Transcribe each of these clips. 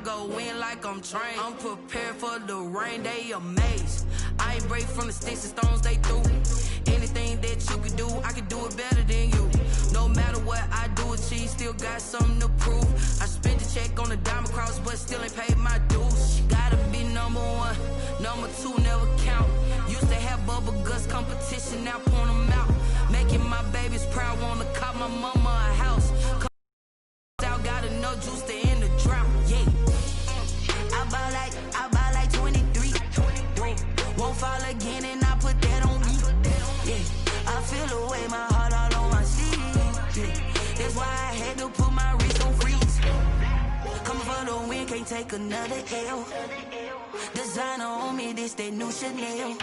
go in like I'm trained. I'm prepared for the rain, they amazed. I ain't break from the sticks and stones they threw. Anything that you can do, I can do it better than you. No matter what I do, achieve, still got something to prove. I spent the check on the diamond cross, but still ain't paid my dues. Gotta be number one, number two never count. Used to have bubble guts competition, now point them out. Making my babies proud, wanna cop my mama a house. Out, got enough juice to end the drought, yeah. I buy like 23. Won't fall again and I put that on me, yeah. I feel the way, my heart all on my sleeve, yeah. That's why I had to put my wrist on freeze. Coming for the win, can't take another L. Designer on me, this that new Chanel.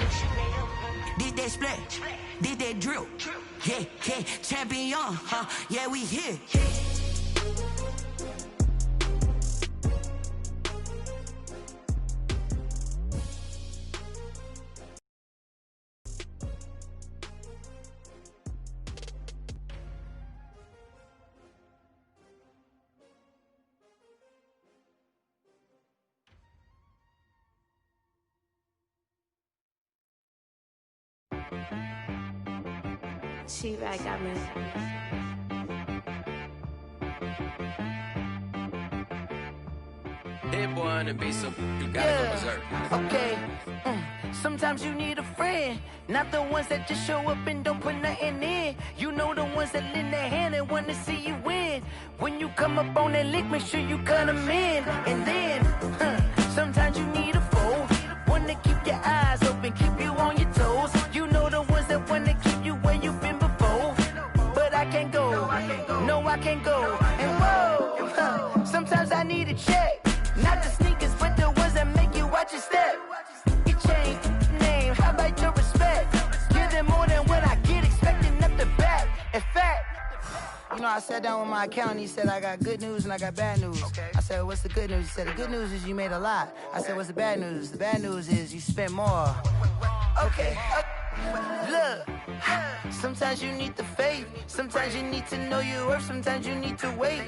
Did that splash, did that drill, yeah, yeah. Champion, huh, yeah, we here. She right, got me. Hit one and be some. You gotta go berserk. Okay. Sometimes you need a friend, not the ones that just show up and don't put nothing in. You know the ones that lend their hand and want to see you win. When you come up on that lick, make sure you cut them in. And then, sometimes you need a foe, one to keep your eyes open, keep you on your toes. You know the ones that want to keep you where you've been before. But I can't go, no I can't go. And whoa, sometimes I need a check, not the sneakers, but the ones that make you watch your step. You change name, how about your respect? Give them more than what I get, expecting up the back. In fact, you know, I sat down with my accountant, he said I got good news and I got bad news. I said, what's the good news? He said, the good news is you made a lot. I said, what's the bad news? The bad news is you spent more. Okay. Look, sometimes you need the faith, sometimes you need to know your worth, sometimes you need to wait.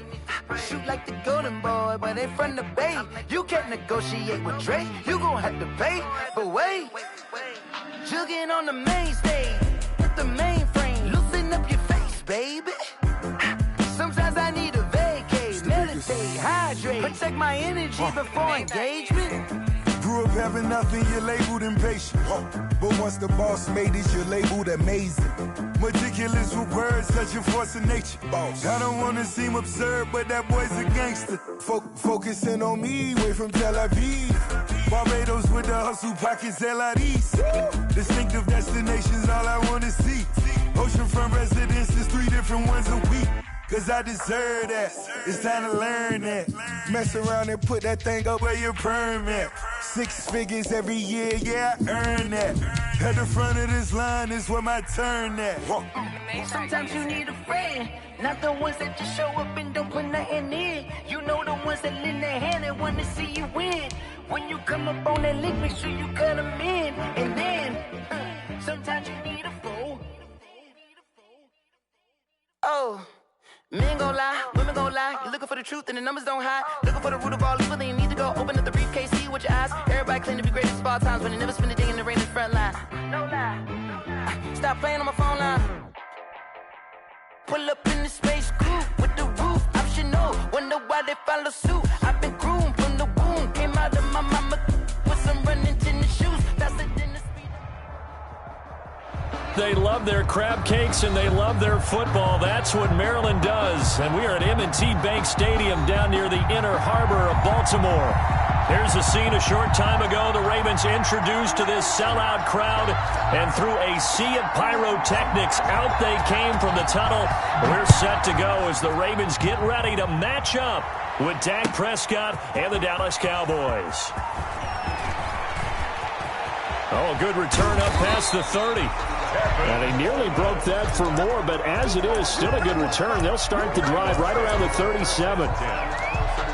Shoot like the golden boy, but they from the bay. You can't negotiate with Drake, you gon' have to pay. But wait, jugging on the main stage with the mainframe, loosen up your face, baby. Sometimes I need a vacate, meditate, hydrate, protect my energy before engagement. Grew up having nothing, you're labeled impatient. But once the boss made it, you're labeled amazing. Meticulous with words, such a force of nature. I don't wanna seem absurd, but that boy's a gangster. Focusing on me, way from Tel Aviv. Barbados with the hustle pockets, LIDs. Distinctive destinations, all I wanna see. Oceanfront residences, 3 different ones a week. Cause I deserve that, it's time to learn that. Mess around and put that thing up where your permit. 6 figures every year, yeah, I earn that. At the front of this line is where my turn at. Sometimes you need a friend, not the ones that just show up and don't put nothing in. You know the ones that lend their hand and want to see you win. When you come up on that link, make sure you cut them in. And then, sometimes you need a foe. Oh. Men gon' lie, women gon' lie. You're looking for the truth and the numbers don't hide. Looking for the root of all evil, then you need to go open up the briefcase, see with your eyes. Everybody claim to be greatest of all times, but they never spend a day in the rain in the front line. No lie. Stop playing on my phone line. Pull up in the space coupe with the roof optional. Wonder why they follow suit. I've been groomed from the womb. Came out of my mama with some running tennis shoes. Faster than the speed. They love their crab cakes and they love their football. That's what Maryland does. And we are at M&T Bank Stadium down near the Inner Harbor of Baltimore. Here's a scene a short time ago. The Ravens introduced to this sellout crowd, and through a sea of pyrotechnics, out they came from the tunnel. We're set to go as the Ravens get ready to match up with Dak Prescott and the Dallas Cowboys. Oh, a good return up past the 30. And he nearly broke that for more, but as it is, still a good return. They'll start the drive right around the 37.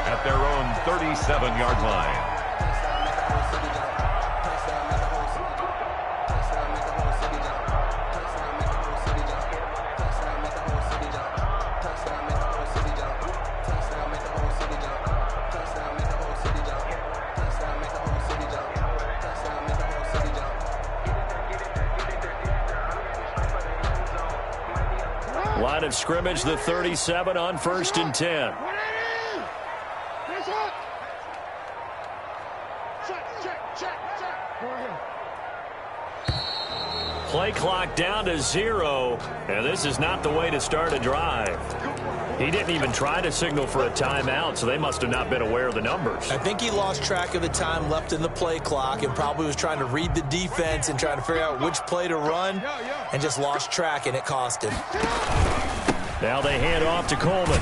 At their own 37-yard line. line of scrimmage, the 37 on 1st and 10. Play clock down to 0, and this is not the way to start a drive. He didn't even try to signal for a timeout, so they must have not been aware of the numbers. I think he lost track of the time left in the play clock and probably was trying to read the defense and trying to figure out which play to run and just lost track, and it cost him. Now they hand off to Coleman.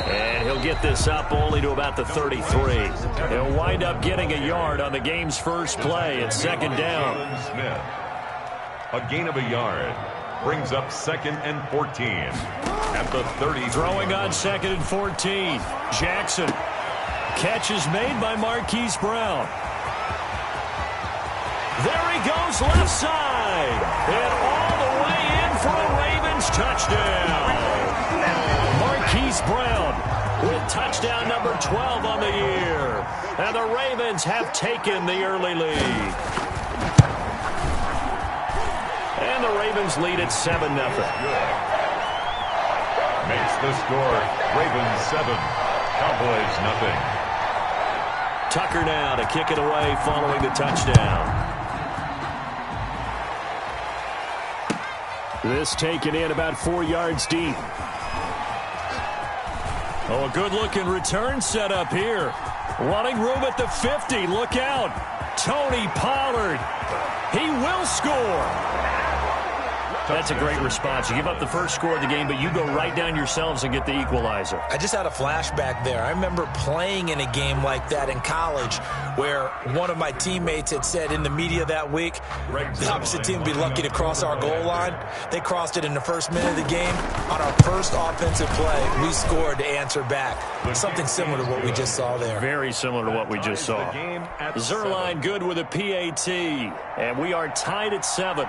And he'll get this up only to about the 33. He'll wind up getting a yard on the game's first play at 2nd down. Smith. A gain of a yard brings up 2nd and 14 at the 30. Throwing on 2nd and 14. Jackson. Catch is made by Marquise Brown. There he goes left side. And all the way in for a Ravens touchdown. Marquise Brown with touchdown number 12 on the year. And the Ravens have taken the early lead. And the Ravens lead at 7-0. Makes the score Ravens 7, Cowboys 0. Tucker now to kick it away following the touchdown. This taken in about 4 yards deep. Oh, a good-looking return set up here. Running room at the 50. Look out. Tony Pollard. He will score. That's a great response. You give up the first score of the game, but you go right down yourselves and get the equalizer. I just had a flashback there. I remember playing in a game like that in college where one of my teammates had said in the media that week, the opposite team would be lucky to cross our goal line. They crossed it in the first minute of the game. On our first offensive play, we scored to answer back. Something similar to what we just saw there. Very similar to what we just saw. Zerline good with a PAT, and we are tied at 7.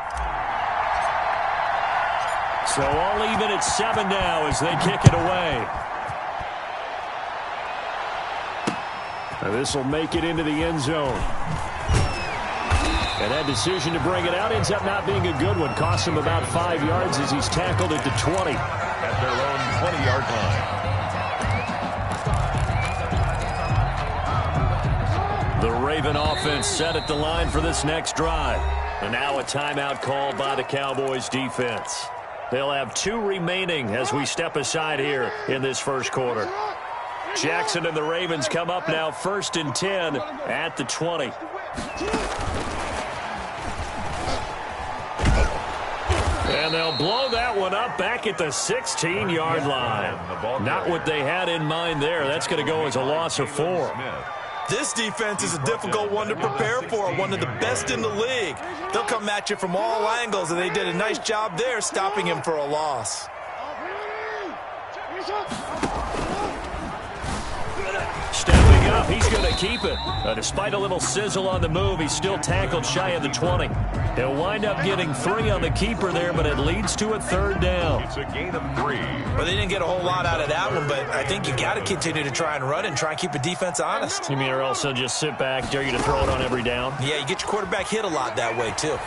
So all even at 7 now as they kick it away. This will make it into the end zone. And that decision to bring it out ends up not being a good one. Costs him about 5 yards as he's tackled at the 20. At their own 20-yard line. The Raven offense set at the line for this next drive. And now a timeout called by the Cowboys defense. They'll have 2 remaining as we step aside here in this first quarter. Jackson and the Ravens come up now 1st and 10 at the 20. And they'll blow that one up back at the 16-yard line. Not what they had in mind there. That's going to go as a loss of 4. This defense is a difficult one to prepare for, one of the best in the league. They'll come at you from all angles, and they did a nice job there stopping him for a loss. Stepping up, he's going to keep it. Despite a little sizzle on the move, he's still tackled shy of the 20. He'll wind up getting 3 on the keeper there, but it leads to a 3rd down. It's a gain of 3. Well, they didn't get a whole lot out of that one, but I think you got to continue to try and run and try and keep the defense honest. You mean or else they'll just sit back, dare you to throw it on every down? Yeah, you get your quarterback hit a lot that way, too.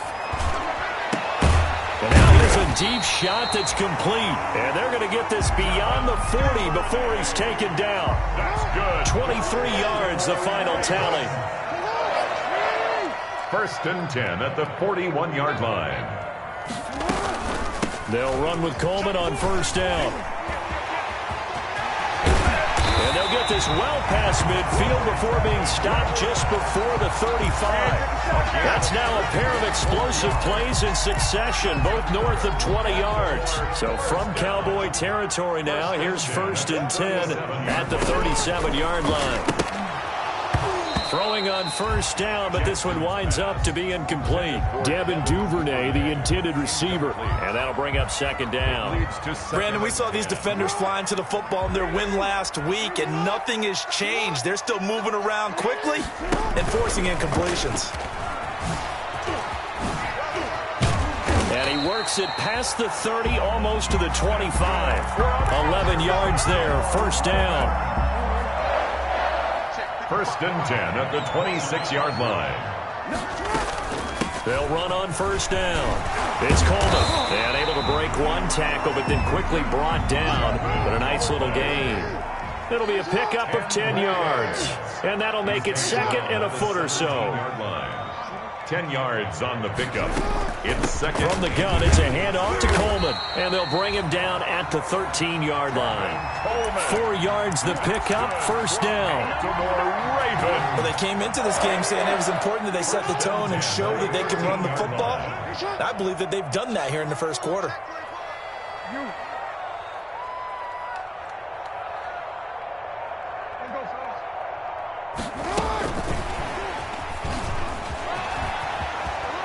And now here's a deep shot that's complete. And they're going to get this beyond the 40 before he's taken down. That's good. 23 yards, the final tally. 1st and 10 at the 41-yard line. They'll run with Coleman on 1st down. And they'll get this well past midfield before being stopped just before the 35. That's now a pair of explosive plays in succession, both north of 20 yards. So from Cowboy territory now, here's 1st and 10 at the 37-yard line. Throwing on 1st down, but this one winds up to be incomplete. Devin Duvernay, the intended receiver. And that'll bring up 2nd down. Brandon, we saw these defenders flying to the football in their win last week, and nothing has changed. They're still moving around quickly and forcing incompletions. And he works it past the 30, almost to the 25. 11 yards there, 1st down. 1st and 10 at the 26-yard line. They'll run on first down. It's Coleman. And able to break one tackle, but then quickly brought down. But a nice little gain. It'll be a pickup of 10 yards. And that'll make it second and a foot or so. 10 yards on the pickup. It's second. From the gun, it's a handoff to Coleman. And they'll bring him down at the 13-yard line. 4 yards the pickup, first down. Well, they came into this game saying it was important that they set the tone and show that they can run the football. I believe that they've done that here in the first quarter.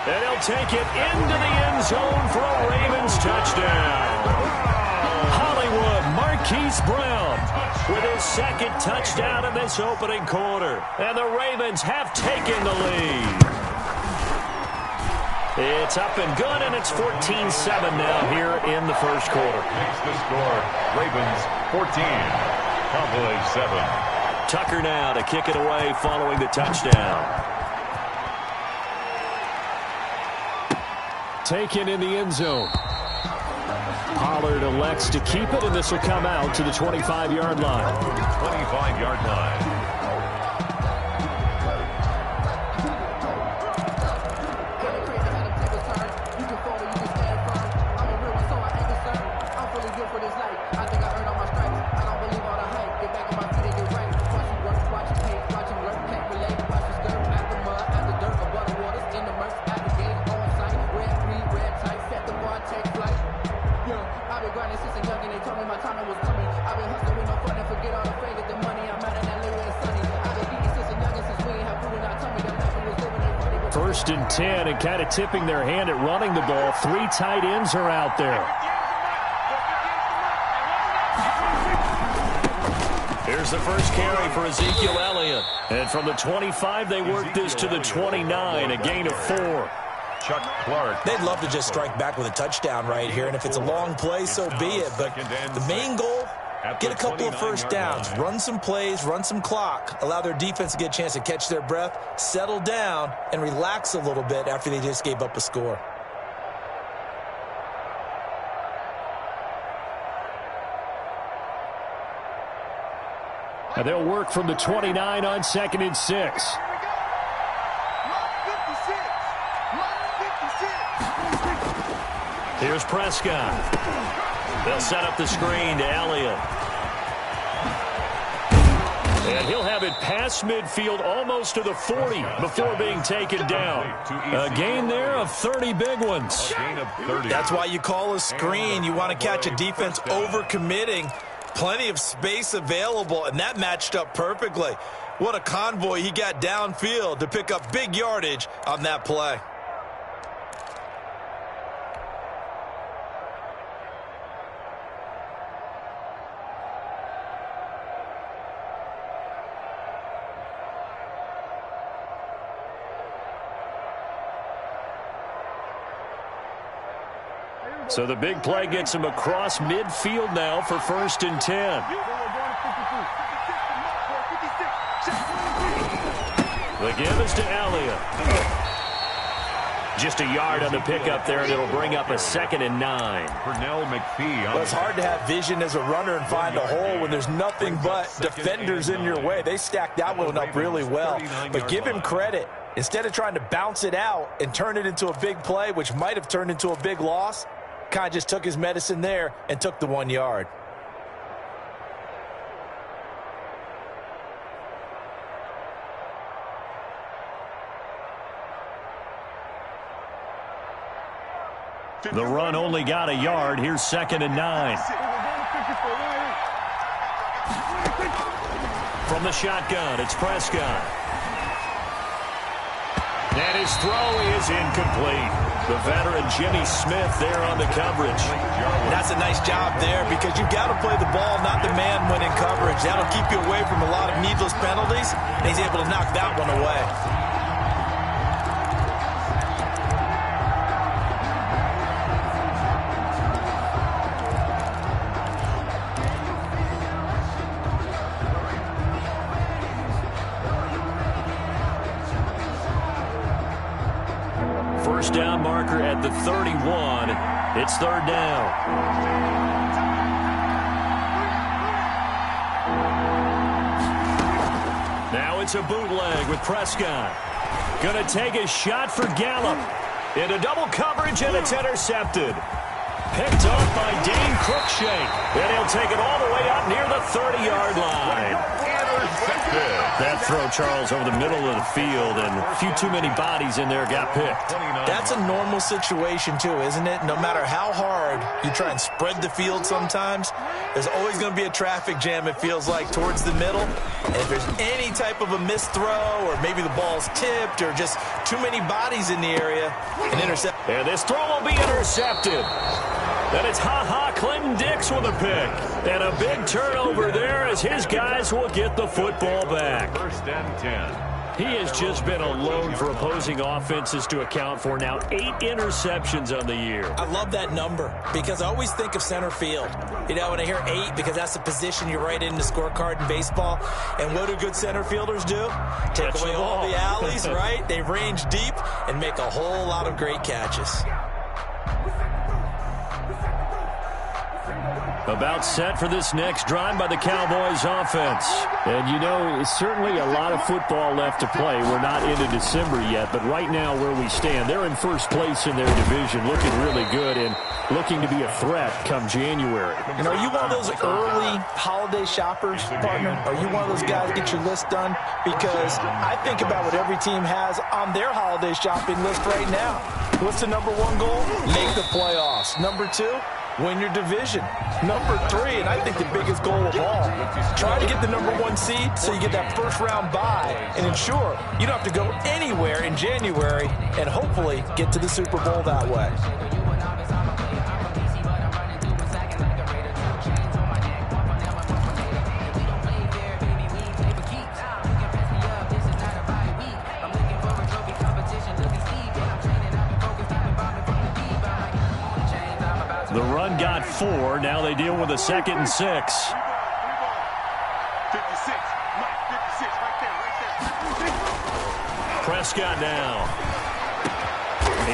And he'll take it into the end zone for a Ravens touchdown. Hollywood Marquise Brown with his second touchdown in this opening quarter. And the Ravens have taken the lead. It's up and good, and it's 14-7 now here in the first quarter. Makes the score. Ravens 14, Cowboys 7. Tucker now to kick it away following the touchdown. Taken in the end zone. Pollard elects to keep it, and this will come out to the 25-yard line. 25-yard line. First and 10, and kind of tipping their hand at running the ball. 3 tight ends are out there. Here's the first carry for Ezekiel Elliott. And from the 25, they work this to the 29, a gain of 4. Chuck Clark. They'd love to just strike back with a touchdown right here, and if it's a long play, so be it. But the main goal, get a couple of first downs, run some plays, run some clock, allow their defense to get a chance to catch their breath, settle down, and relax a little bit after they just gave up a score. And they'll work from the 29 on 2nd and 6. Here's Prescott. They'll set up the screen to Elliott. And he'll have it past midfield almost to the 40 before being taken down. A gain there of 30 big ones. That's why you call a screen. You want to catch a defense overcommitting. Plenty of space available, and that matched up perfectly. What a convoy he got downfield to pick up big yardage on that play. So the big play gets him across midfield now for 1st and 10. The give is to Elliott. Just a yard on the pickup there, and it'll bring up a 2nd and 9. Pernell McPhee. Well, it's hard to have vision as a runner and find a hole when there's nothing but defenders in your way. They stacked that one up really well. But give him credit. Instead of trying to bounce it out and turn it into a big play, which might have turned into a big loss, kind of just took his medicine there and took the 1 yard. The run only got a yard. Here's 2nd and 9. From the shotgun, it's Prescott. And his throw is incomplete. The veteran Jimmy Smith there on the coverage. That's a nice job there because you've got to play the ball, not the man when in coverage. That'll keep you away from a lot of needless penalties, and he's able to knock that one away. first down marker at the 31. It's third down. Now it's a bootleg with Prescott. Going to take a shot for Gallup. Into double coverage, and it's intercepted. Picked off by Dane Cruikshank. And he'll take it all the way up near the 30-yard line. That throw, Charles, over the middle of the field, and a few too many bodies in there got picked. That's a normal situation, too, isn't it? No matter how hard you try and spread the field sometimes, there's always going to be a traffic jam, it feels like, towards the middle. And if there's any type of a missed throw, or maybe the ball's tipped, or just too many bodies in the area, an intercept. And this throw will be intercepted. Then it's Clinton Dix with a pick. And a big turnover there as his guys will get the football back. First and 10. He has just been alone for opposing offenses to account for now 8 interceptions on the year. I love that number because I always think of center field. You know, when I hear 8, because that's the position you write in the scorecard in baseball. And what do good center fielders do? Take away all the alleys, right? They range deep and make a whole lot of great catches. About set for this next drive by the Cowboys offense. And, you know, it's certainly a lot of football left to play. We're not into December yet, but right now where we stand, they're in first place in their division, looking really good and looking to be a threat come January. And are you one of those early holiday shoppers, partner? Are you one of those guys get your list done? Because I think about what every team has on their holiday shopping list right now. What's the number 1 goal? Make the playoffs. Number 2? Win your division. Number 3, and I think the biggest goal of all, try to get the number 1 seed so you get that first-round bye and ensure you don't have to go anywhere in January and hopefully get to the Super Bowl that way. The run got 4. Now they deal with a 2nd and 6. Prescott now.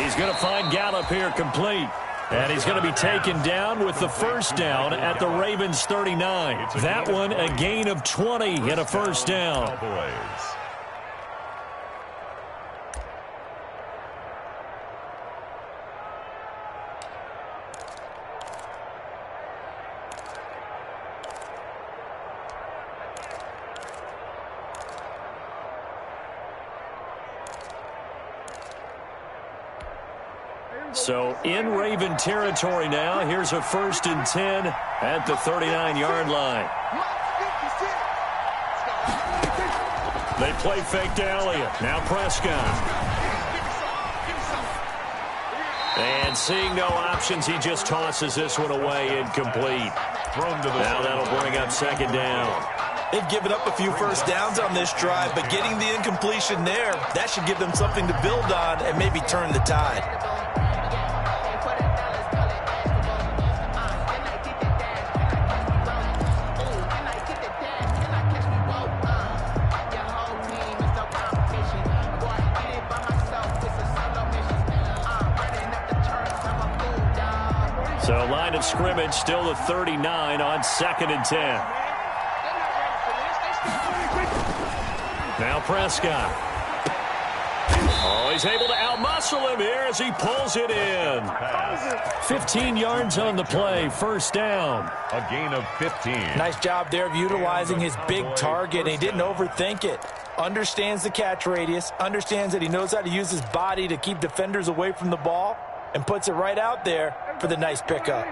He's going to find Gallup here complete. And he's going to be taken down with the first down at the Ravens 39. That one a gain of 20 and a first down. So in Raven territory now. Here's a 1st and 10 at the 39-yard line. They play fake to Elliott. Now Prescott. And seeing no options, he just tosses this one away incomplete. Now that'll bring up 2nd down. They've given up a few first downs on this drive, but getting the incompletion there, that should give them something to build on and maybe turn the tide. So line of scrimmage still the 39 on 2nd and 10. Now Prescott. Oh, he's able to outmuscle him here as he pulls it in. 15 yards on the play, first down. A gain of 15. Nice job there of utilizing his big target. He didn't overthink it. Understands the catch radius, understands that he knows how to use his body to keep defenders away from the ball, and puts it right out there for the nice pickup.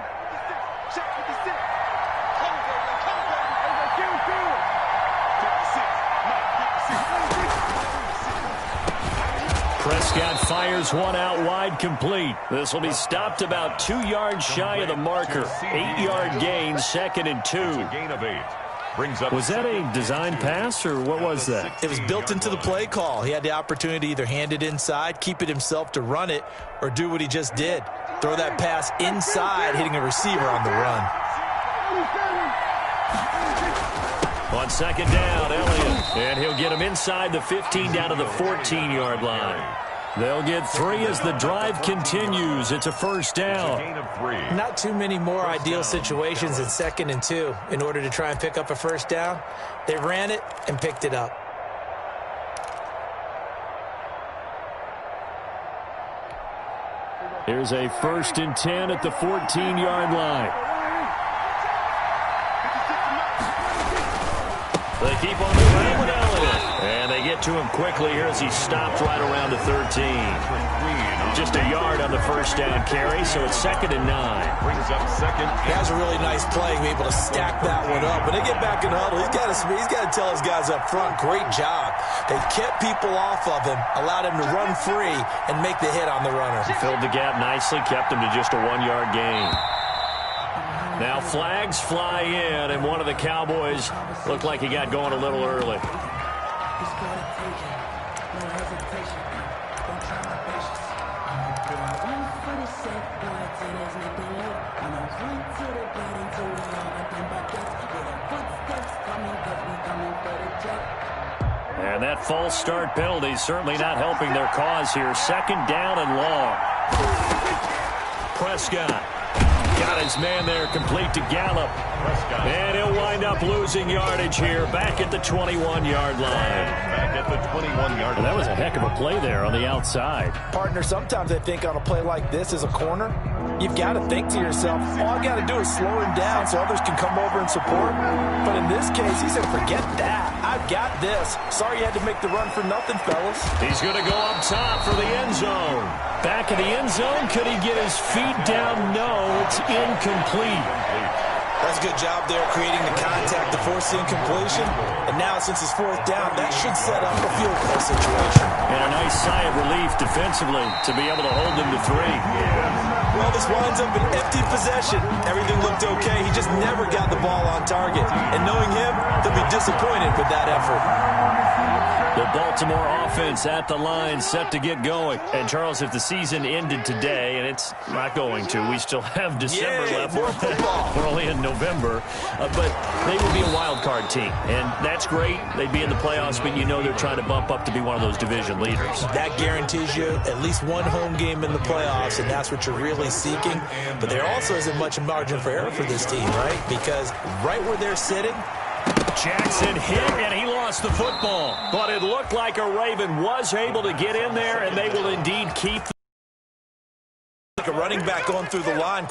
Prescott fires one out wide complete. This will be stopped about 2 yards shy of the marker. 8-yard gain, 2nd and 2. Gain of 8. Was that a design pass, or what was that? It was built into the play call. He had the opportunity to either hand it inside, keep it himself to run it, or do what he just did. Throw that pass inside, hitting a receiver on the run. On 2nd down, Elliott. And he'll get him inside the 15 down to the 14-yard line. They'll get 3 as the drive continues. It's a first down. Gain of 3. Not too many more ideal situations in 2nd and 2 in order to try and pick up a first down. They ran it and picked it up. Here's a 1st and 10 at the 14-yard line. They keep on moving with Elliott. And they get to him quickly here as he stopped right around the 13. Just a yard on the first down carry, so it's 2nd and 9. Brings up 2nd. That was a really nice play, be able to stack that one up. When they get back in the huddle, he's got to tell his guys up front, great job. They kept people off of him, allowed him to run free, and make the hit on the runner. Filled the gap nicely, kept him to just a 1-yard gain. Now flags fly in, and one of the Cowboys looked like he got going a little early. And that false start penalty is certainly not helping their cause here. 2nd down and long. Prescott got his man there, complete to Gallup. And he'll wind up losing yardage here, back at the 21-yard line. Back at the 21-yard line. That was a heck of a play there on the outside. Partner, sometimes I think on a play like this as a corner, you've got to think to yourself, all I got to do is slow him down so others can come over and support. But in this case, he said, forget that. I've got this. Sorry you had to make the run for nothing, fellas. He's going to go up top for the end zone. Back in the end zone, could he get his feet down? No, it's incomplete. That's a good job there, creating the contact to force the incompletion. And now, since it's 4th down, that should set up a field goal situation. And a nice sigh of relief defensively to be able to hold him to 3. Well, this winds up an empty possession. Everything looked okay. He just never got the ball on target. And knowing him, they'll be disappointed with that effort. The Baltimore offense at the line, set to get going. And, Charles, if the season ended today, and it's not going to, we still have December left. We're only in November. But they would be a wild card team. And that's great. They'd be in the playoffs, but you know they're trying to bump up to be one of those division leaders. That guarantees you at least one home game in the playoffs, and that's what you're really seeking. But there also isn't much margin for error for this team, right? Because right where they're sitting, Jackson hit, and he lost the football. But it looked like a Raven was able to get in there, and they will indeed keep like a running back going through the line.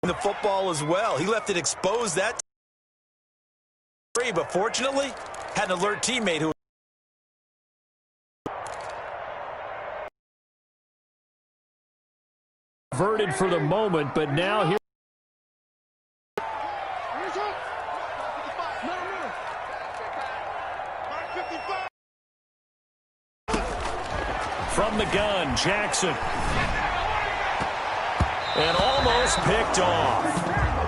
The football as well. He left it exposed that time. But fortunately, had an alert teammate who averted for the moment, but now here. From the gun, Jackson. And almost picked off.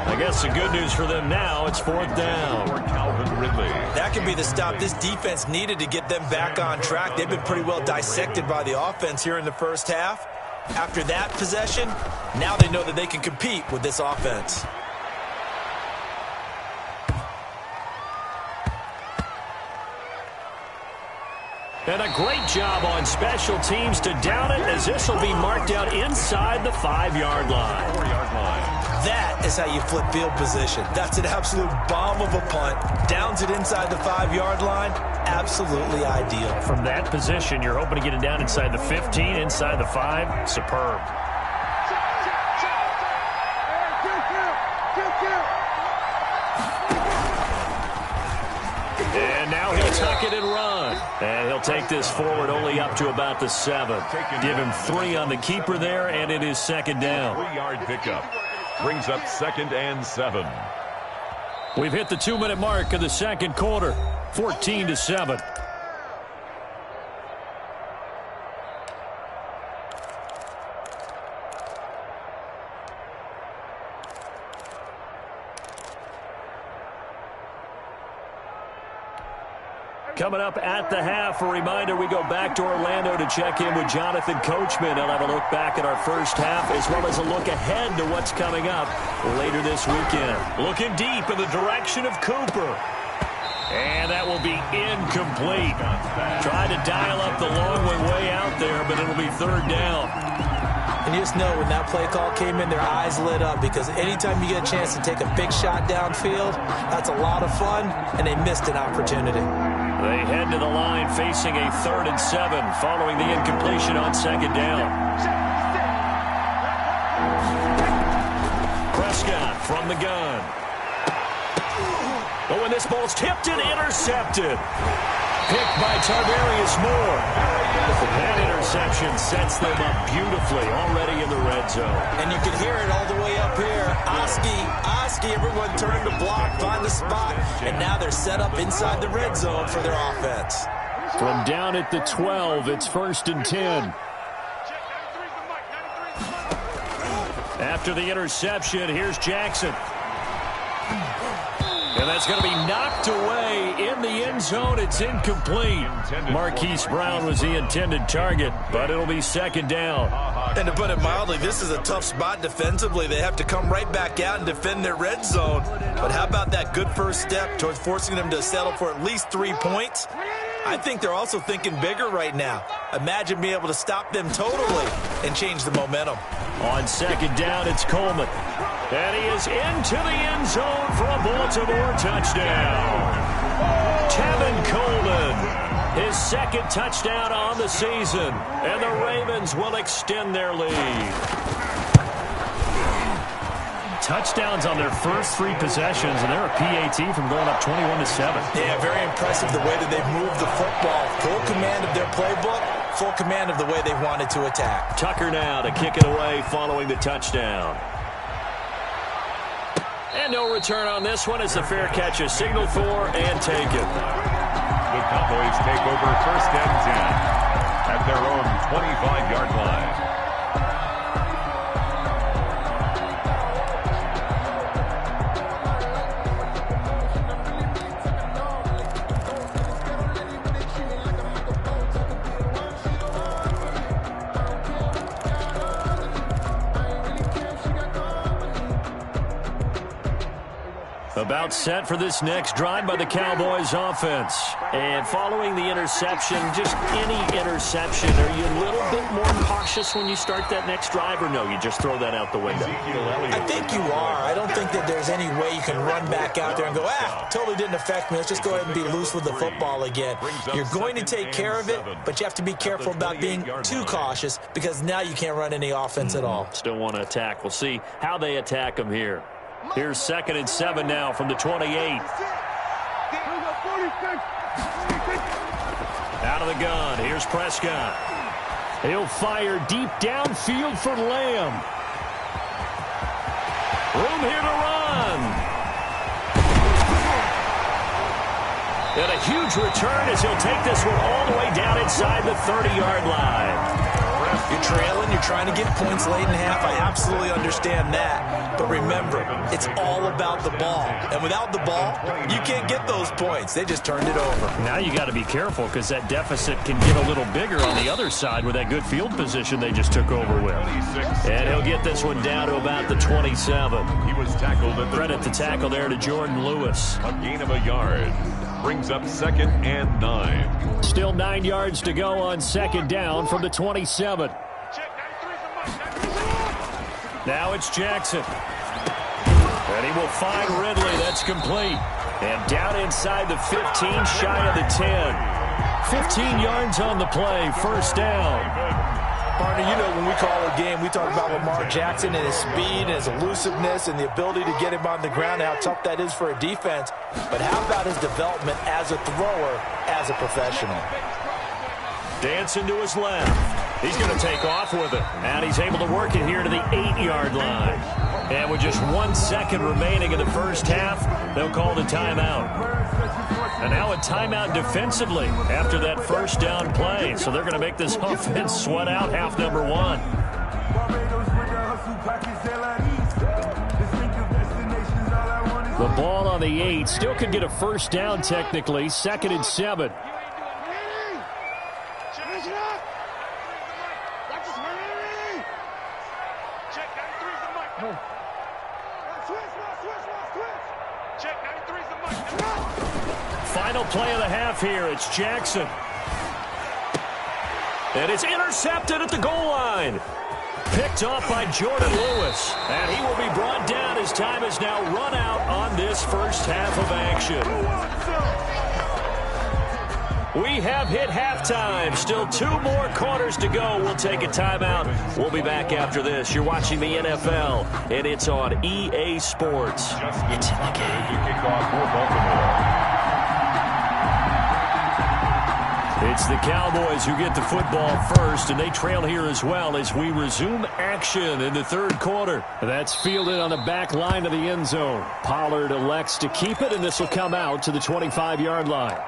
I guess the good news for them now, it's 4th down. Calvin Ridley. That could be the stop this defense needed to get them back on track. They've been pretty well dissected by the offense here in the first half. After that possession, now they know that they can compete with this offense. And a great job on special teams to down it, as this will be marked out inside the 5-yard line. 4-yard line. That is how you flip field position. That's an absolute bomb of a punt. Downs it inside the 5-yard line. Absolutely ideal. From that position, you're hoping to get it down inside the 15, inside the 5. Superb. And now he'll tuck it and run. And he'll take this forward only up to about the 7. Give him 3 on the keeper there, and it is 2nd down. 3-yard pickup. Brings up 2nd and 7. We've hit the 2-minute mark of the second quarter. 14-7. Coming up at the half, a reminder, we go back to Orlando to check in with Jonathan Coachman. He'll have a look back at our first half as well as a look ahead to what's coming up later this weekend. Looking deep in the direction of Cooper. And that will be incomplete. Tried to dial up the long way out there, but it'll be third down. And you just know when that play call came in, their eyes lit up, because anytime you get a chance to take a big shot downfield, that's a lot of fun, and they missed an opportunity. They head to the line facing a 3rd and 7 following the incompletion on 2nd down. Prescott from the gun. Oh, and this ball's tipped and intercepted. Picked by Tarvarius Moore. That interception sets them up beautifully already in the red zone. And you can hear it all the way up here. Oski, everyone turned to block, find the spot, and now they're set up inside the red zone for their offense. From down at the 12, it's 1st and 10. After the interception, here's Jackson. And that's going to be knocked away in the end zone. It's incomplete. Marquise Brown was the intended target, but it'll be 2nd down. And to put it mildly, this is a tough spot defensively. They have to come right back out and defend their red zone. But how about that good first step towards forcing them to settle for at least 3 points? I think they're also thinking bigger right now. Imagine being able to stop them totally and change the momentum. On 2nd down, it's Coleman. And he is into the end zone for a Baltimore touchdown. Tevin Coleman, his 2nd touchdown on the season. And the Ravens will extend their lead. Touchdowns on their first 3 possessions, and they're a PAT from going up 21-7. Yeah, very impressive the way that they've moved the football. Full command of their playbook, full command of the way they wanted to attack. Tucker now to kick it away following the touchdown. And no return on this one as the fair catch is signaled for and taken. The Cowboys take over 1st and 10 at their own 25-yard line. About set for this next drive by the Cowboys offense. And following the interception, just any interception, are you a little bit more cautious when you start that next drive, or no, you just throw that out the window? I think you are. I don't think that there's any way you can run back out there and go, totally didn't affect me. Let's just go ahead and be loose with the football again. You're going to take care of it, but you have to be careful about being too cautious, because now you can't run any offense at all. Still want to attack. We'll see how they attack them here. Here's 2nd and 7 now from the 28. Out of the gun. Here's Prescott. He'll fire deep downfield for Lamb. Room here to run. And a huge return as he'll take this one all the way down inside the 30-yard line. You're trailing, you're trying to get points late in half. I absolutely understand that. But remember, it's all about the ball. And without the ball, you can't get those points. They just turned it over. Now you got to be careful, because that deficit can get a little bigger on the other side with that good field position they just took over with. And he'll get this one down to about the 27. He was tackled at the Credit the tackle there to Jordan Lewis. A gain of a yard. Brings up 2nd and 9. Still 9 yards to go on 2nd down from the 27. Now it's Jackson. And he will find Ridley. That's complete. And down inside the 15, shy of the 10. 15 yards on the play. 1st down. Partner, you know when we call a game, we talk about Lamar Jackson and his speed and his elusiveness and the ability to get him on the ground, how tough that is for a defense. But how about his development as a thrower, as a professional? Dancing to his left. He's going to take off with it. And he's able to work it here to the 8-yard line. And with just 1 second remaining in the first half, they'll call the timeout. And now a timeout defensively after that first down play. So they're going to make this offense sweat out half number 1. The ball on the 8. Still could get a first down technically. 2nd and 7. Final play of the half here. It's Jackson. And it's intercepted at the goal line. Picked off by Jordan Lewis. And he will be brought down as time has now run out on this first half of action. We have hit halftime. Still 2 more quarters to go. We'll take a timeout. We'll be back after this. You're watching the NFL, and it's on EA Sports. It's in the game. It's the Cowboys who get the football first, and they trail here as well as we resume action in the third quarter. That's fielded on the back line of the end zone. Pollard elects to keep it, and this will come out to the 25-yard line.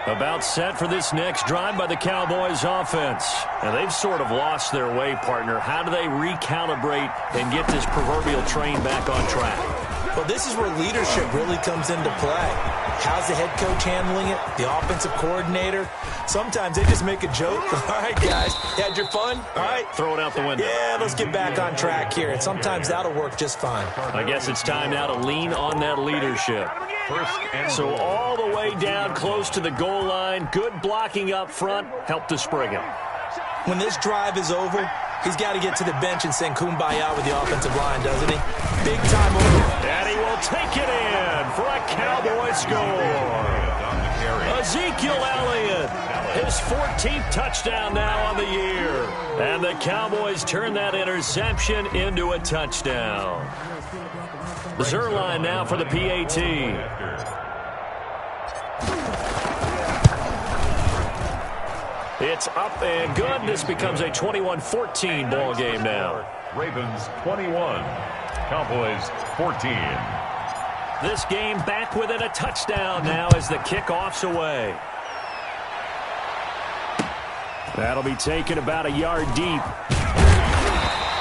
About set for this next drive by the Cowboys offense. And they've sort of lost their way, partner. How do they recalibrate and get this proverbial train back on track? Well, this is where leadership really comes into play. How's the head coach handling it? The offensive coordinator? Sometimes they just make a joke. All right, guys, you had your fun? All right. Throw it out the window. Yeah, let's get back on track here. And sometimes that'll work just fine. I guess it's time now to lean on that leadership. So all the way down close to the goal line. Good blocking up front. Help to spring him. When this drive is over, he's got to get to the bench and sing Kumbaya with the offensive line, doesn't he? Big time over. And he will take it in for a Cowboy score. Ezekiel Elliott, his 14th touchdown now on the year. And the Cowboys turn that interception into a touchdown. Zerline now for the PAT. It's up and good. This becomes a 21-14 ball game now. Ravens 21, Cowboys 14. This game back within a touchdown now as the kickoff's away. That'll be taken about a yard deep.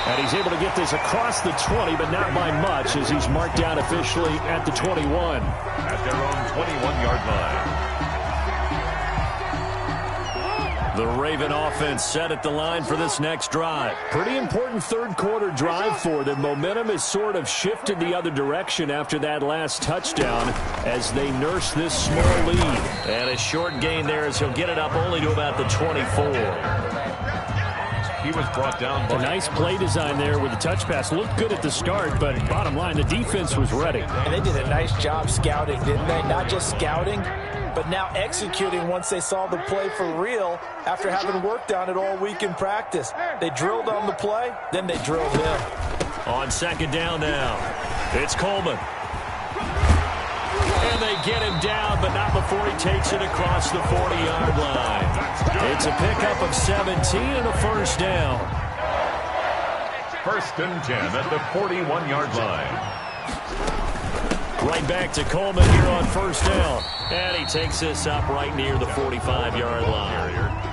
And he's able to get this across the 20, but not by much as he's marked down officially at the 21. At their own 21-yard line. The Raven offense set at the line for this next drive. Pretty important third quarter drive for them. Momentum has sort of shifted the other direction after that last touchdown as they nurse this small lead. And a short gain there as he'll get it up only to about the 24. He was brought down by a nice play design there with the touch pass. Looked good at the start, but bottom line, the defense was ready. And they did a nice job scouting, didn't they? Not just scouting, but now executing once they saw the play for real after having worked on it all week in practice. They drilled on the play, then they drilled him. On second down now, it's Coleman. And they get him down, but not before he takes it across the 40-yard line. It's a pickup of 17 and a first down. First and 10 at the 41-yard line. Right back to Coleman here on first down. And he takes this up right near the 45-yard line.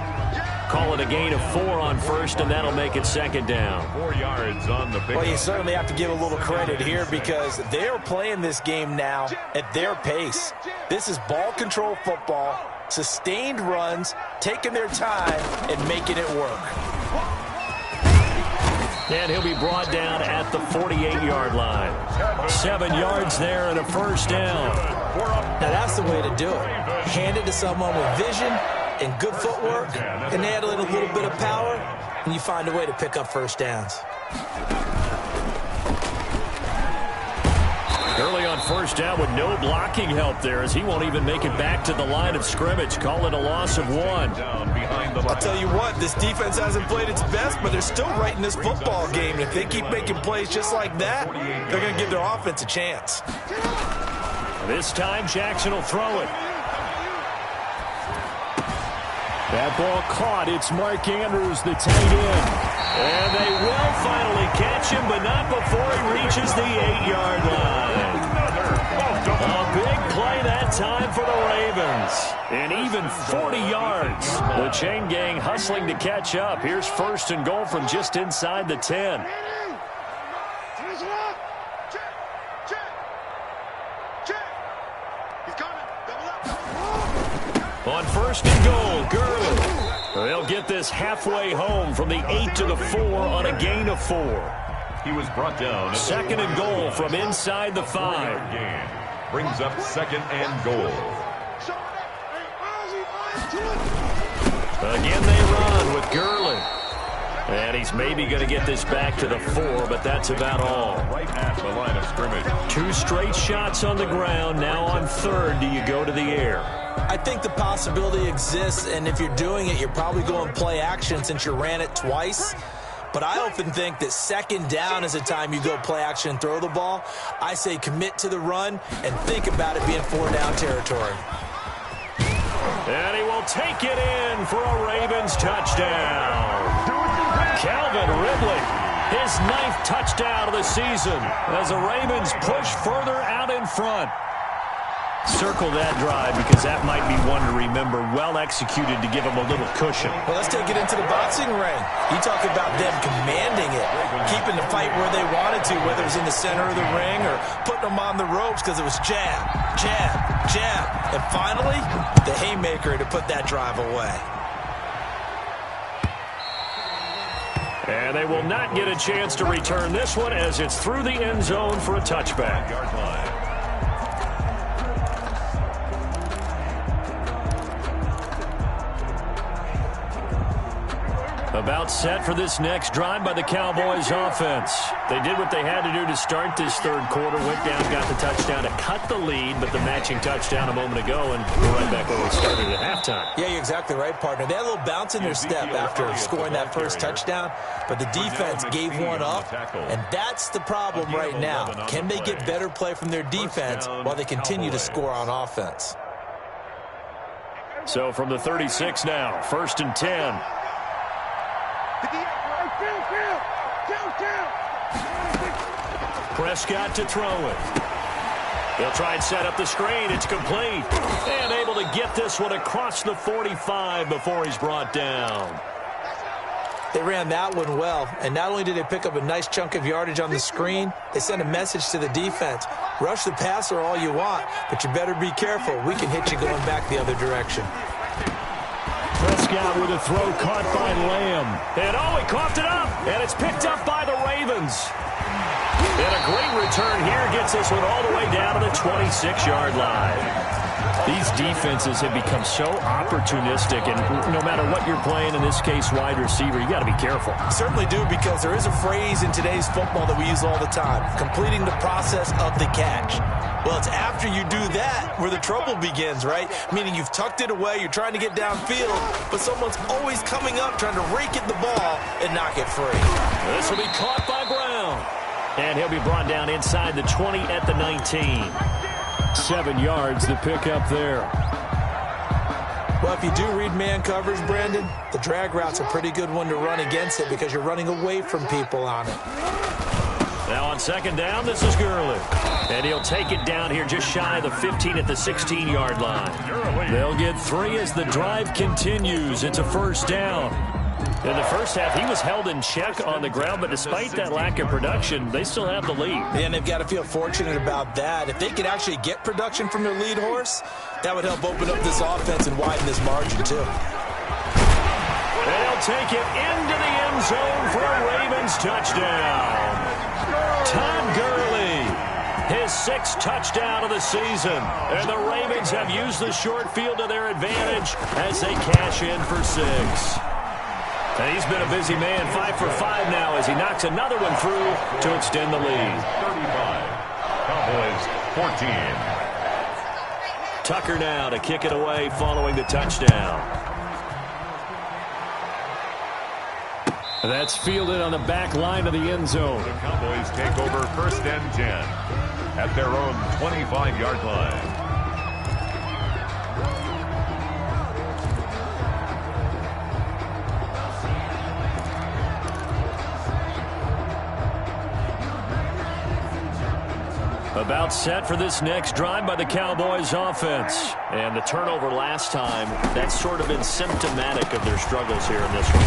Call it a gain of 4 on first, and that'll make it second down. 4 yards on the pick. Well, you certainly have to give a little credit here because they're playing this game now at their pace. This is ball control football, sustained runs, taking their time, and making it work. And he'll be brought down at the 48-yard line. 7 yards there and a first down. Now that's the way to do it. Hand it to someone with vision and good footwork, and add a little bit of power, and you find a way to pick up first downs. Early on first down with no blocking help there as he won't even make it back to the line of scrimmage. Call it a loss of 1. I'll tell you what, this defense hasn't played its best, but they're still right in this football game. And if they keep making plays just like that, they're going to give their offense a chance. This time Jackson will throw it. That ball caught. It's Mark Andrews, the tight end. And they will finally catch him, but not before he reaches the 8-yard line. A big play that time for the Ravens. And even 40 yards. The chain gang hustling to catch up. Here's first and goal from just inside the 10. On first and goal, Gurley. They'll get this halfway home from the 8 to the 4 on a gain of 4. He was brought down. Second and goal from inside the 5. Game brings up second and goal. Again they run with Gurley. And he's maybe going to get this back to the 4, but that's about all. Right at the line of scrimmage. 2 straight shots on the ground. Now on third, do you go to the air? I think the possibility exists, and if you're doing it, you're probably going play action since you ran it twice. But I often think that second down is the time you go play action and throw the ball. I say commit to the run and think about it being 4-down territory. And he will take it in for a Ravens touchdown. Calvin Ridley, his 9th touchdown of the season as the Ravens push further out in front. Circle that drive because that might be one to remember. Well executed to give him a little cushion. Well, let's take it into the boxing ring. You talk about them commanding it, keeping the fight where they wanted to, whether it was in the center of the ring or putting them on the ropes because it was jab, jab, jab. And finally, the haymaker to put that drive away. And they will not get a chance to return this one as it's through the end zone for a touchback. Yard line. About set for this next drive by the Cowboys offense. They did what they had to do to start this third quarter. Went down, got the touchdown to cut the lead, but the matching touchdown a moment ago, and we're right back where we started at halftime. Yeah, you're exactly right, partner. They had a little bounce in their step after scoring that first touchdown, but the defense gave one up, and that's the problem right now. Can they get better play from their defense while they continue to score on offense? So from the 36 now, 1st and 10. Prescott to throw it. They'll try and set up the screen. It's complete. And able to get this one across the 45 before he's brought down. They ran that one well, and not only did they pick up a nice chunk of yardage on the screen, they sent a message to the defense. Rush the passer all you want, but you better be careful. We can hit you going back the other direction. Prescott with a throw caught by Lamb. And he coughed it up, and it's picked up by the Ravens. And a great return here gets this one all the way down to the 26-yard line. These defenses have become so opportunistic, and no matter what you're playing, in this case wide receiver, you got to be careful. Certainly do, because there is a phrase in today's football that we use all the time, completing the process of the catch. Well, it's after you do that where the trouble begins, right? Meaning you've tucked it away, you're trying to get downfield, but someone's always coming up trying to rake at the ball and knock it free. This will be caught by Brown. And he'll be brought down inside the 20 at the 19. 7 yards to pick up there. Well, if you do read man coverage, Brandon, the drag route's a pretty good one to run against it because you're running away from people on it. Now on second down, this is Gurley. And he'll take it down here just shy of the 15 at the 16-yard line. They'll get 3 as the drive continues. It's a first down. In the first half, he was held in check on the ground, but despite that lack of production, they still have the lead. And they've got to feel fortunate about that. If they could actually get production from their lead horse, that would help open up this offense and widen this margin, too. They'll take it into the end zone for a Ravens touchdown. Todd Gurley, his 6th touchdown of the season. And the Ravens have used the short field to their advantage as they cash in for 6. And he's been a busy man, 5 for 5 now as he knocks another one through to extend the lead. 35, Cowboys 14. Tucker now to kick it away following the touchdown. That's fielded on the back line of the end zone. The Cowboys take over 1st and 10 at their own 25-yard line. About set for this next drive by the Cowboys offense. And the turnover last time, that's sort of been symptomatic of their struggles here in this one.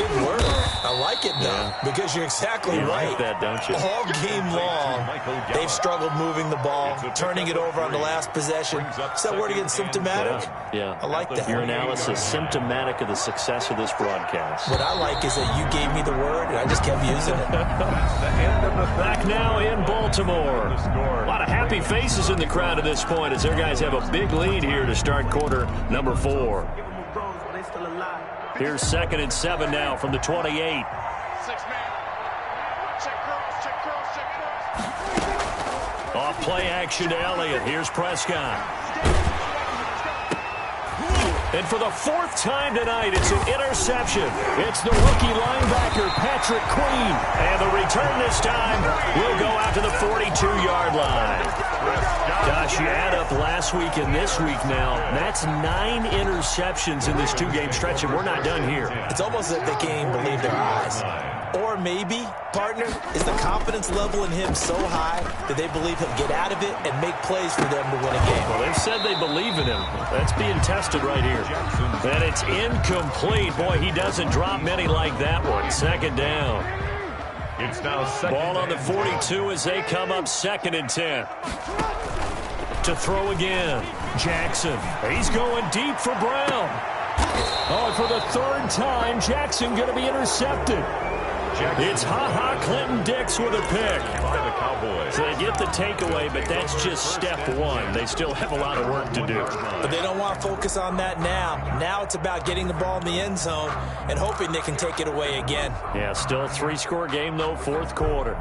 big word. I like it, though, because you're exactly right. Like that, don't you? All game long, they've struggled moving the ball, turning it over on the last possession. Is that word again, symptomatic? Yeah. I like that. Your analysis, symptomatic of the success of this broadcast. What I like is that you gave me the word, and I just kept using it. Back now in Baltimore. A lot of happy faces in the crowd at this point as their guys have a big lead here to start quarter number 4. Here's 2nd and 7 now from the 28. Off play action to Elliott. Here's Prescott. And for the 4th time tonight, it's an interception. It's the rookie linebacker, Patrick Queen. And the return this time will go out to the 42-yard line. Gosh, you add up last week and this week now. That's 9 interceptions in this 2-game stretch, and we're not done here. It's almost like they can't even believe their eyes. Or maybe, partner, is the confidence level in him so high that they believe he'll get out of it and make plays for them to win a game. Well, they've said they believe in him. That's being tested right here. And it's incomplete. Boy, he doesn't drop many like that one. 2nd down. It's now 2nd. Ball on the 42 as they come up 2nd and 10. To throw again. Jackson. He's going deep for Brown. Oh, for the 3rd time, Jackson going to be intercepted. It's Clinton-Dix with a pick. By the Cowboys. So they get the takeaway, but that's just step 1. They still have a lot of work to do. But they don't want to focus on that now. Now it's about getting the ball in the end zone and hoping they can take it away again. Yeah, still 3-score game, though, 4th quarter.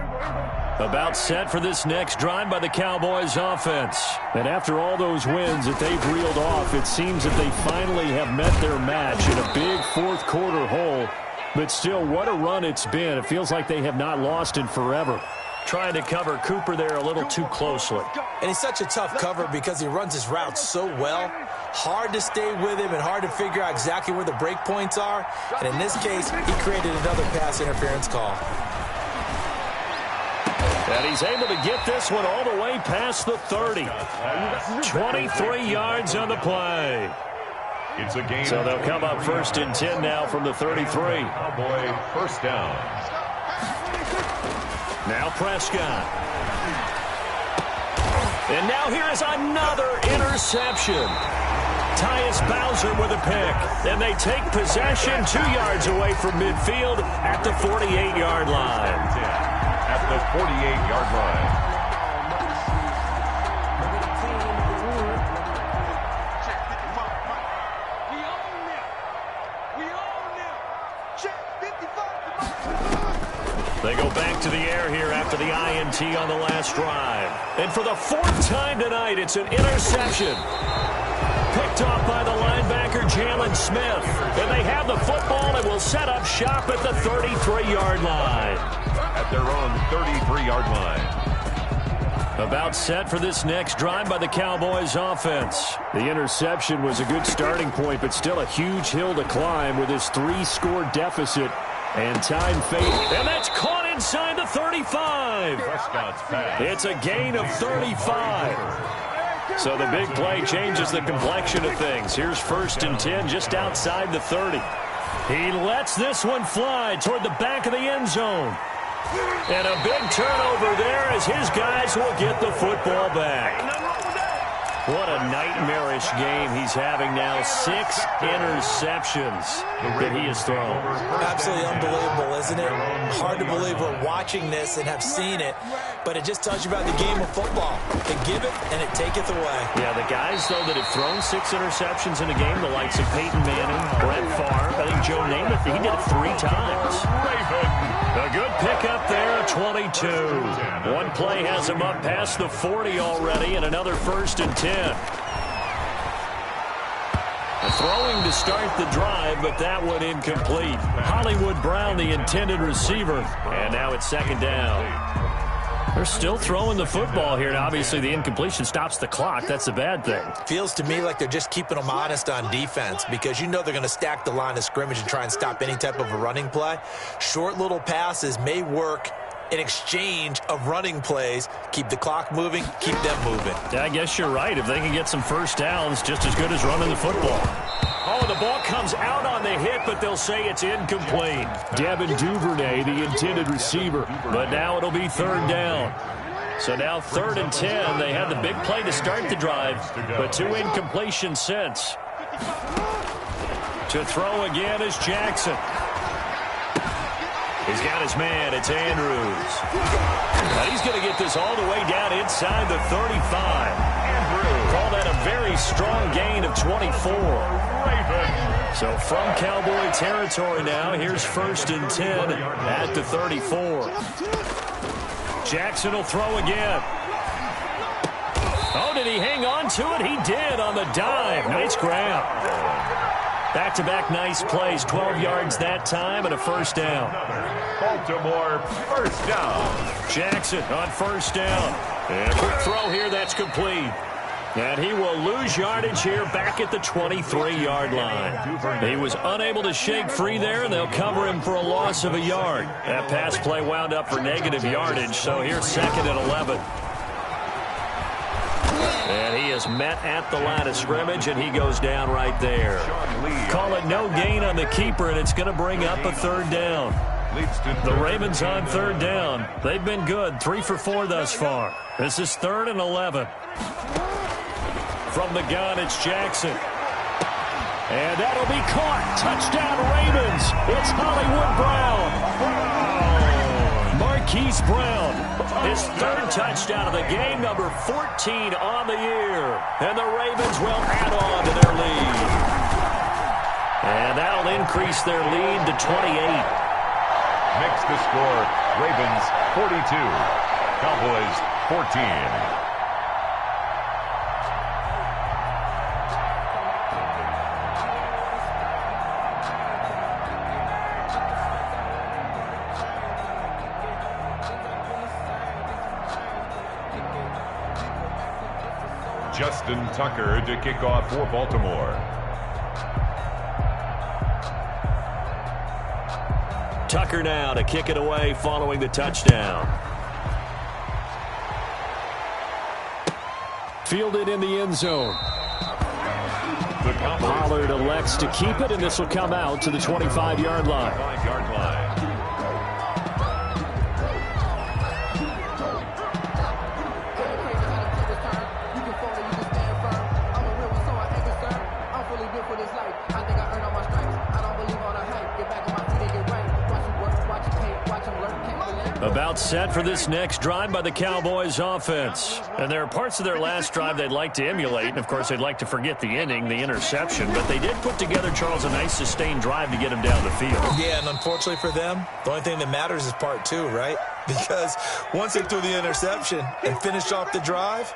About set for this next drive by the Cowboys offense. And after all those wins that they've reeled off, it seems that they finally have met their match in a big 4th quarter hole. But still, what a run it's been. It feels like they have not lost in forever. Trying to cover Cooper there a little too closely. And he's such a tough cover because he runs his routes so well. Hard to stay with him and hard to figure out exactly where the break points are. And in this case, he created another pass interference call. And he's able to get this one all the way past the 30. 23 yards on the play. It's a game. So they'll come up 1st and 10 now from the 33. Cowboy 1st down. Now Prescott. And now here is another interception. Tyus Bowser with a pick. And they take possession 2 yards away from midfield at the 48-yard line. At the 48-yard line. They go back to the air here after the INT on the last drive. And for the 4th time tonight, it's an interception. Picked off by the linebacker, Jalen Smith. And they have the football and will set up shop at the 33-yard line. At their own 33-yard line. About set for this next drive by the Cowboys offense. The interception was a good starting point, but still a huge hill to climb with this 3-score deficit. And time fading. And that's caught inside the 35. Prescott's pass. It's a gain of 35. So the big play changes the complexion of things. Here's 1st and 10 just outside the 30. He lets this one fly toward the back of the end zone. And a big turnover there as his guys will get the football back. What a nightmarish game he's having now. 6 interceptions that he has thrown. Absolutely unbelievable, isn't it? Hard to believe we're watching this and have seen it, but it just tells you about the game of football. They give it, and it taketh away. Yeah, the guys, though, that have thrown 6 interceptions in a game, the likes of Peyton Manning, Brett Favre, I think Joe Namath, he did it 3 times. A good pickup there, 22. One play has him up past the 40 already, and another 1st and 10. Throwing to start the drive, but that one incomplete. Hollywood Brown, the intended receiver, and now it's 2nd down. They're still throwing the football here, and obviously the incompletion stops the clock. That's a bad thing. Feels to me like they're just keeping them honest on defense because you know they're going to stack the line of scrimmage and try and stop any type of a running play. Short little passes may work in exchange of running plays. Keep the clock moving, keep them moving. Yeah, I guess you're right. If they can get some first downs, just as good as running the football. Oh, the ball comes out on the hit, but they'll say it's incomplete. Devin Duvernay, the intended receiver. But now it'll be third down. So now 3rd and 10. They had the big play to start the drive, but 2 incompletions since. To throw again is Jackson. He's got his man. It's Andrews. Now he's going to get this all the way down inside the 35. Andrews. Call that a very strong gain of 24. So from Cowboy territory now, here's 1st and 10 at the 34. Jackson will throw again. Oh, did he hang on to it? He did on the dive. Nice grab. Back-to-back nice plays. 12 yards that time and a first down. Baltimore first down. Jackson on first down. And a quick throw here that's complete. And he will lose yardage here back at the 23-yard line. He was unable to shake free there, and they'll cover him for a loss of a yard. That pass play wound up for negative yardage, so here's 2nd and 11. And he is met at the line of scrimmage, and he goes down right there. Call it no gain on the keeper, and it's going to bring up a 3rd down. The Ravens on 3rd down. They've been good, 3 for 4 thus far. This is 3rd and 11. From the gun, it's Jackson. And that'll be caught. Touchdown, Ravens. It's Hollywood Brown. Marquise Brown. His 3rd touchdown of the game, number 14 on the year. And the Ravens will add on to their lead. And that'll increase their lead to 28. Makes the score Ravens 42, Cowboys 14. Justin Tucker to kick off for Baltimore. Tucker now to kick it away following the touchdown. Fielded in the end zone. Pollard elects to keep it, and this will come out to the 25-yard line. About set for this next drive by the Cowboys offense. And there are parts of their last drive they'd like to emulate. And, of course, they'd like to forget the ending, the interception. But they did put together, Charles, a nice sustained drive to get him down the field. Yeah, and unfortunately for them, the only thing that matters is part 2, right? Because once they threw the interception and finished off the drive,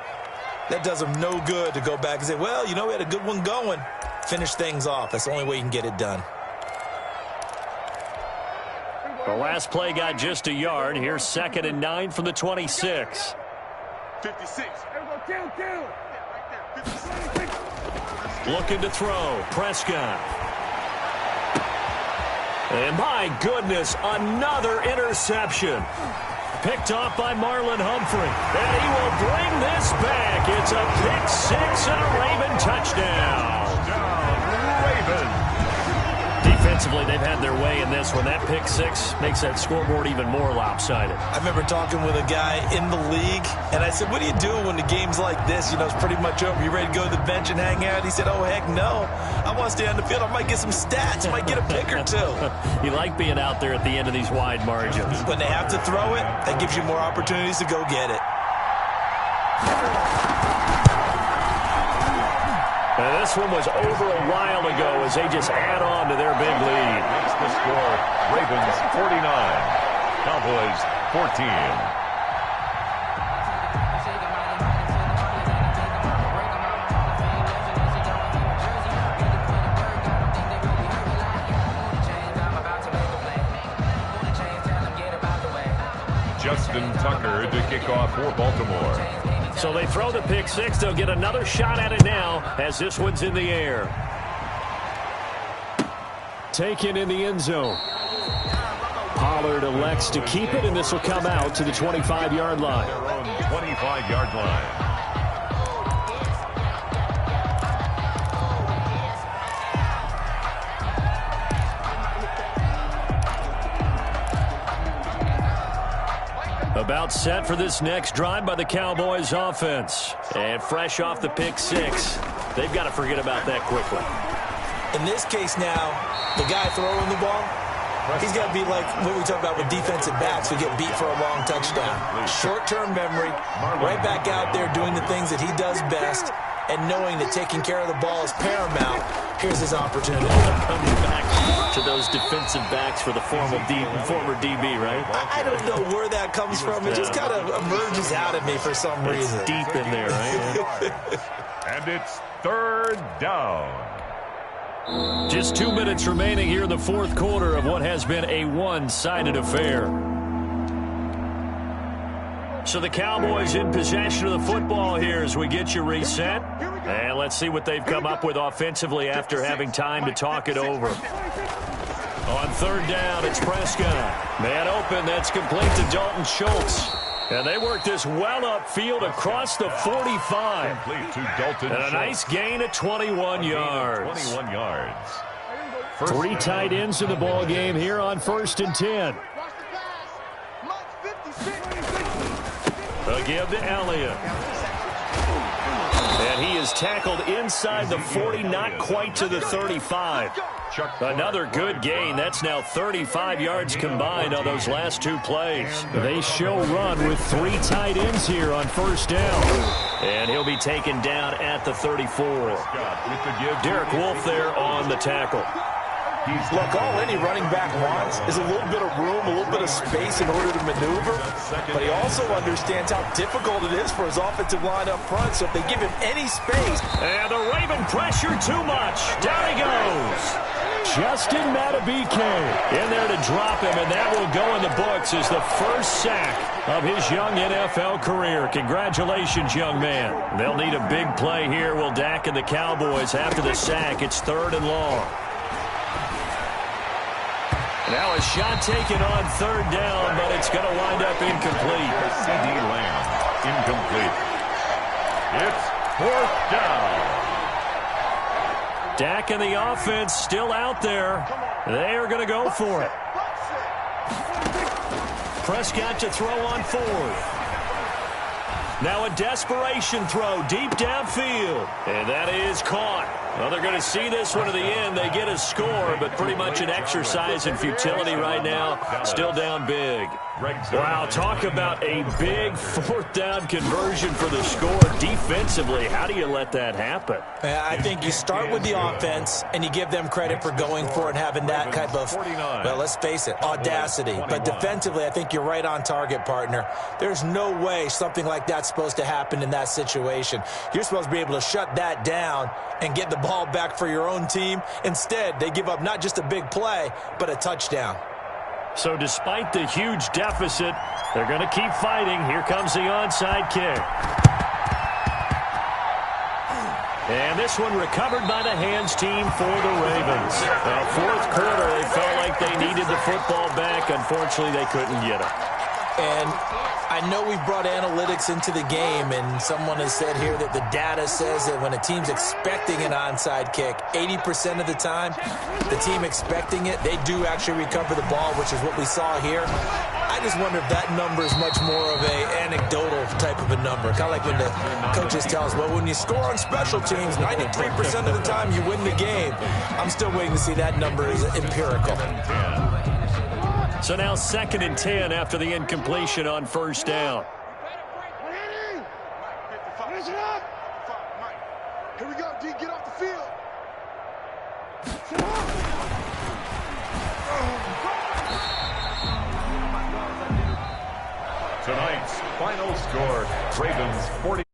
that does them no good to go back and say, well, you know, we had a good one going. Finish things off. That's the only way you can get it done. The last play got just a yard. Here's 2nd and 9 from the 26. 56. Looking to throw. Prescott. And my goodness, another interception. Picked off by Marlon Humphrey. And he will bring this back. It's a pick 6 and a Raven touchdown. Ravens. Defensively, they've had their way in this one. That pick 6 makes that scoreboard even more lopsided. I remember talking with a guy in the league, and I said, what do you do when the game's like this? You know, it's pretty much over. You ready to go to the bench and hang out? He said, oh, heck no. I want to stay on the field. I might get some stats. I might get a pick or 2. You like being out there at the end of these wide margins. When they have to throw it, that gives you more opportunities to go get it. And this one was over a while ago as they just add on to their big lead. Makes the score Ravens 49, Cowboys 14. Justin Tucker to kick off for Baltimore. So they throw the pick 6. They'll get another shot at it now as this one's in the air. Taken in the end zone. Pollard elects to keep it, and this will come out to the 25-yard line. 25-yard line. About set for this next drive by the Cowboys offense. And fresh off the pick six. They've got to forget about that quickly. In this case now, the guy throwing the ball, he's got to be like what we talk about with defensive backs who get beat for a long touchdown. Short-term memory, right back out there doing the things that he does best, and knowing that taking care of the ball is paramount. Here's his opportunity. Coming back to those defensive backs for the former DB, right? I don't know where that comes from. It just kind of emerges out of me for some reason. It's deep in there, right? And it's third down. Just 2 minutes remaining here in the fourth quarter of what has been a one-sided affair. So the Cowboys in possession of the football here as we get you reset. And let's see what they've come up with offensively after having time to talk it over. On third down, it's Prescott. Man open, that's complete to Dalton Schultz. And they work this well upfield across the 45. Complete to Dalton and a nice gain of 21 yards. 21 yards. Three tight ends in the ball game here on 1st and 10. A give to Elliott. And he is tackled inside the 40, not quite to the 35. Another good gain. That's now 35 yards combined on those last two plays. They show run with three tight ends here on first down. And he'll be taken down at the 34. Derek Wolfe there on the tackle. Look, all any running back wants is a little bit of room, a little bit of space in order to maneuver. But he also understands how difficult it is for his offensive line up front. So if they give him any space. And the Raven pressure too much. Down he goes. Justin Matabike in there to drop him, and that will go in the books as the first sack of his young NFL career. Congratulations, young man. They'll need a big play here. Will Dak and the Cowboys after the sack. It's 3rd and long. Now a shot taken on 3rd down, but it's going to wind up incomplete. CD Lamb, incomplete. It's 4th down. Dak and the offense still out there. They are going to go for it. Prescott to throw on 4th. Now a desperation throw deep downfield. And that is caught. Well, they're going to see this one to the end. They get a score, but pretty much an exercise in futility right now. Still down big. Wow, talk about a big 4th down conversion for the score. Defensively, how do you let that happen? I think you start with the offense, and you give them credit for going for it and having that type of, well, let's face it, audacity. But defensively, I think you're right on target, partner. There's no way something like that's supposed to happen in that situation. You're supposed to be able to shut that down and get the ball back for your own team. Instead, they give up not just a big play, but a touchdown. So despite the huge deficit, they're going to keep fighting. Here comes the onside kick. And this one recovered by the hands team for the Ravens. Now, 4th quarter, they felt like they needed the football back. Unfortunately, they couldn't get it. And I know we've brought analytics into the game, and someone has said here that the data says that when a team's expecting an onside kick, 80% of the time, the team expecting it, they do actually recover the ball, which is what we saw here. I just wonder if that number is much more of a anecdotal type of a number. Kind of like when the coaches tell us, well, when you score on special teams, 93% of the time you win the game. I'm still waiting to see that number is empirical. So now 2nd and 10 after the incompletion on 1st down. Here we go, D. Get off the field. Tonight's final score, Ravens 40.